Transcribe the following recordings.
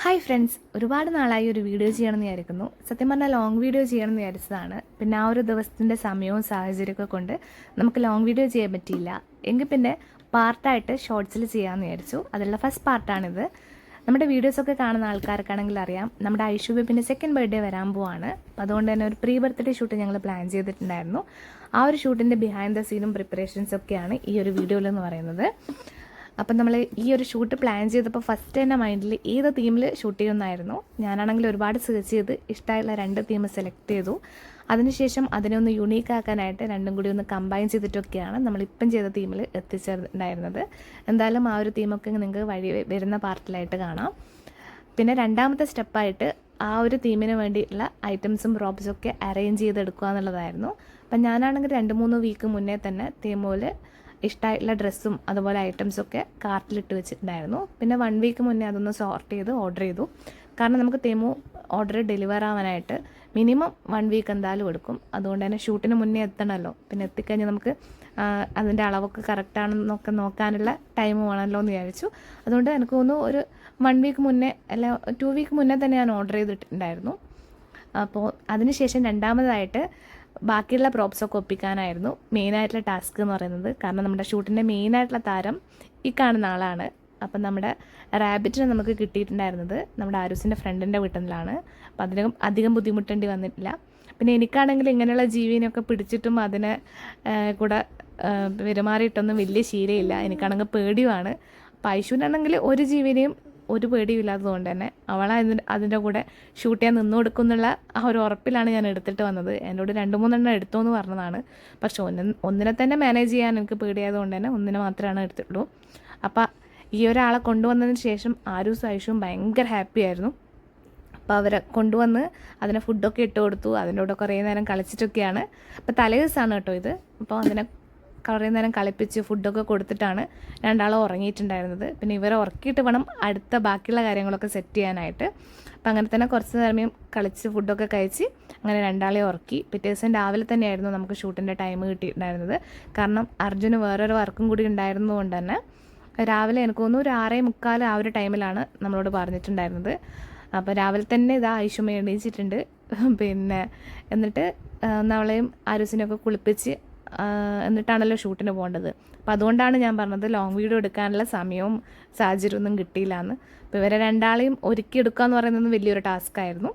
Hi friends, ഒരുപാട് നാളായി ഒരു വീഡിയോ ചെയ്യണമെന്ന് വിചാരിക്കുന്നു. സത്യം പറഞ്ഞാൽ ലോങ് വീഡിയോ ചെയ്യണമെന്ന് വിചാരിച്ചതാണ്. പിന്നെ ആ ഒരു ദിവസത്തിൻ്റെ സമയവും സാഹചര്യമൊക്കെ കൊണ്ട് നമുക്ക് ലോങ് വീഡിയോ ചെയ്യാൻ പറ്റിയില്ല. എങ്കിൽ പിന്നെ പാർട്ടായിട്ട് ഷോർട്സിൽ ചെയ്യാമെന്ന് വിചാരിച്ചു. അതിലുള്ള ഫസ്റ്റ് പാർട്ടാണിത്. നമ്മുടെ വീഡിയോസൊക്കെ കാണുന്ന ആൾക്കാർക്കാണെങ്കിൽ അറിയാം, നമ്മുടെ ഐഷു ബേബിൻ്റെ സെക്കൻഡ് ബർത്ത്ഡേ വരാൻ പോവാണ്. അപ്പോൾ അതുകൊണ്ട് തന്നെ ഒരു പ്രീ ബർത്ത്ഡേ ഷൂട്ട് ഞങ്ങൾ പ്ലാൻ ചെയ്തിട്ടുണ്ടായിരുന്നു. ആ ഒരു ഷൂട്ടിൻ്റെ ബിഹൈൻഡ് ദ സീനും പ്രിപ്പറേഷൻസൊക്കെയാണ് ഈ ഒരു വീഡിയോയിലെന്ന് പറയുന്നത്. അപ്പം നമ്മൾ ഈ ഒരു ഷൂട്ട് പ്ലാൻ ചെയ്തപ്പോൾ ഫസ്റ്റ് തന്നെ മൈൻഡിൽ ഏത് തീമിൽ ഷൂട്ട് ചെയ്യുമെന്നായിരുന്നു. ഞാനാണെങ്കിൽ ഒരുപാട് സെർച്ച് ചെയ്ത് ഇഷ്ടമായുള്ള 2 തീം സെലക്ട് ചെയ്തു. അതിനുശേഷം അതിനെ ഒന്ന് യുണീക്ക് ആക്കാനായിട്ട് രണ്ടും കൂടി ഒന്ന് കമ്പൈൻ ചെയ്തിട്ടൊക്കെയാണ് നമ്മളിപ്പം ചെയ്ത തീമിൽ എത്തിച്ചേർന്നിട്ടുണ്ടായിരുന്നത്. എന്തായാലും ആ ഒരു തീമൊക്കെ നിങ്ങൾക്ക് വഴി വരുന്ന പാർട്ടിലായിട്ട് കാണാം. പിന്നെ രണ്ടാമത്തെ സ്റ്റെപ്പായിട്ട് ആ ഒരു തീമിന് വേണ്ടിയിട്ടുള്ള ഐറ്റംസും പ്രോപ്സും ഒക്കെ അറേഞ്ച് ചെയ്തെടുക്കുക എന്നുള്ളതായിരുന്നു. അപ്പം ഞാനാണെങ്കിൽ 2-3 വീക്ക് മുന്നേ തന്നെ തീമോല് ഇഷ്ടമായിട്ടുള്ള ഡ്രസ്സും അതുപോലെ ഐറ്റംസൊക്കെ കാർട്ടിലിട്ട് വെച്ചിട്ടുണ്ടായിരുന്നു. പിന്നെ 1 വീക്ക് മുന്നേ അതൊന്ന് സോർട്ട് ചെയ്ത് ഓർഡർ ചെയ്തു. കാരണം നമുക്ക് തെമു ഓർഡർ ഡെലിവർ ആവാനായിട്ട് മിനിമം 1 വീക്ക് എന്തായാലും എടുക്കും. അതുകൊണ്ട് തന്നെ ഷൂട്ടിന് മുന്നേ എത്തണമല്ലോ. പിന്നെ എത്തിക്കഴിഞ്ഞാൽ നമുക്ക് അതിൻ്റെ അളവൊക്കെ കറക്റ്റാണെന്നൊക്കെ നോക്കാനുള്ള ടൈം വേണമല്ലോ എന്ന് വിചാരിച്ചു. അതുകൊണ്ട് എനിക്ക് തോന്നുന്നു ഒരു 1 വീക്ക് മുന്നേ അല്ല 2 വീക്ക് മുന്നേ തന്നെ ഞാൻ ഓർഡർ ചെയ്തിട്ടുണ്ടായിരുന്നു. അപ്പോൾ അതിനുശേഷം രണ്ടാമതായിട്ട് ബാക്കിയുള്ള പ്രോപ്സൊക്കെ ഒപ്പിക്കാനായിരുന്നു മെയിനായിട്ടുള്ള ടാസ്ക് എന്ന് പറയുന്നത്. കാരണം നമ്മുടെ ഷൂട്ടിൻ്റെ മെയിനായിട്ടുള്ള താരം ഈ കാണുന്ന ആളാണ്. അപ്പം നമ്മുടെ റാബിറ്റിനെ നമുക്ക് കിട്ടിയിട്ടുണ്ടായിരുന്നത് നമ്മുടെ ആരൂസിൻ്റെ ഫ്രണ്ടിൻ്റെ വീട്ടിൽ നിന്നാണ്. അപ്പം അധികം ബുദ്ധിമുട്ടേണ്ടി വന്നിട്ടില്ല. പിന്നെ എനിക്കാണെങ്കിൽ ഇങ്ങനെയുള്ള ജീവിനെയൊക്കെ പിടിച്ചിട്ടും അതിനെ കൂടെ പെരുമാറിയിട്ടൊന്നും വലിയ ശീലമില്ല. എനിക്കാണെങ്കിൽ പേടിയുമാണ്. അപ്പം ഐശുവിനാണെങ്കിൽ ഒരു ജീവിനെയും ഒരു പേടിയില്ലാത്തതുകൊണ്ട് തന്നെ അവളെ അതിൻ്റെ കൂടെ ഷൂട്ട് ചെയ്യാൻ നിന്ന് കൊടുക്കുന്നുള്ള ആ ഒരു ഉറപ്പിലാണ് ഞാൻ എടുത്തിട്ട് വന്നത്. എന്നോട് 2-3 എണ്ണം എടുത്തോ എന്ന് പറഞ്ഞതാണ്. പക്ഷെ ഒന്നിനെ തന്നെ മാനേജ് ചെയ്യാൻ എനിക്ക് പേടിയായതുകൊണ്ട് തന്നെ ഒന്നിനെ മാത്രമാണ് എടുത്തിട്ടുള്ളൂ. അപ്പം ഈ ഒരാളെ കൊണ്ടുവന്നതിന് ശേഷം ആരൂസും ഐഷുവും ഭയങ്കര ഹാപ്പി ആയിരുന്നു. അപ്പോൾ അവരെ കൊണ്ടുവന്ന് അതിനെ ഫുഡൊക്കെ ഇട്ട് കൊടുത്തു. അതിൻ്റെ കൂടെ കുറേ നേരം കളിച്ചിട്ടൊക്കെയാണ്. അപ്പോൾ തലേ ദിവസമാണ് കേട്ടോ ഇത്. അപ്പോൾ അതിനെ കുറേ നേരം കളിപ്പിച്ച് ഫുഡൊക്കെ കൊടുത്തിട്ടാണ് രണ്ടാളും ഉറങ്ങിയിട്ടുണ്ടായിരുന്നത്. പിന്നെ ഇവരെ ഉറക്കിയിട്ട് വേണം അടുത്ത ബാക്കിയുള്ള കാര്യങ്ങളൊക്കെ സെറ്റ് ചെയ്യാനായിട്ട്. അപ്പം അങ്ങനെ തന്നെ കുറച്ച് നേരമേ കളിച്ച് ഫുഡൊക്കെ കഴിച്ച് അങ്ങനെ രണ്ടാളെ ഉറക്കി. പിറ്റേ ദിവസം രാവിലെ തന്നെയായിരുന്നു നമുക്ക് ഷൂട്ടിൻ്റെ ടൈം കിട്ടിയിട്ടുണ്ടായിരുന്നത്. കാരണം അർജുന് വേറൊരു വർക്കും കൂടി ഉണ്ടായിരുന്നതുകൊണ്ട് തന്നെ രാവിലെ എനിക്ക് തോന്നുന്നു ഒരു 6:45 ആ ഒരു ടൈമിലാണ് നമ്മളോട് പറഞ്ഞിട്ടുണ്ടായിരുന്നത്. അപ്പോൾ രാവിലെ തന്നെ ഇതാ ഐഷുമ്മ എണീച്ചിട്ടുണ്ട്. പിന്നെ എന്നിട്ട് നമ്മളെയും ആരൂസിനെയൊക്കെ കുളിപ്പിച്ച് എന്നിട്ടാണല്ലോ ഷൂട്ടിന് പോകേണ്ടത്. അപ്പോൾ അതുകൊണ്ടാണ് ഞാൻ പറഞ്ഞത് ലോങ് വീഡിയോ എടുക്കാനുള്ള സമയവും സാഹചര്യമൊന്നും കിട്ടിയില്ല എന്ന്. അപ്പോൾ ഇവരെ രണ്ടാളെയും ഒരുക്കി എടുക്കുക എന്ന് പറയുന്നത് വലിയൊരു ടാസ്ക്കായിരുന്നു.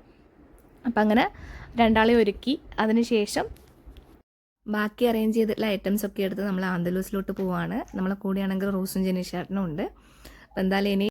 അപ്പം അങ്ങനെ രണ്ടാളെയും ഒരുക്കി അതിനുശേഷം ബാക്കി അറേഞ്ച് ചെയ്തിട്ടുള്ള ഐറ്റംസൊക്കെ എടുത്ത് നമ്മൾ ആന്തലൂസിലോട്ട് പോവുകയാണ്. നമ്മളെ കൂടെയാണെങ്കിൽ റോസും ജെനീഷേട്ടനും ഉണ്ട്. അപ്പോൾ എന്തായാലും ഇനി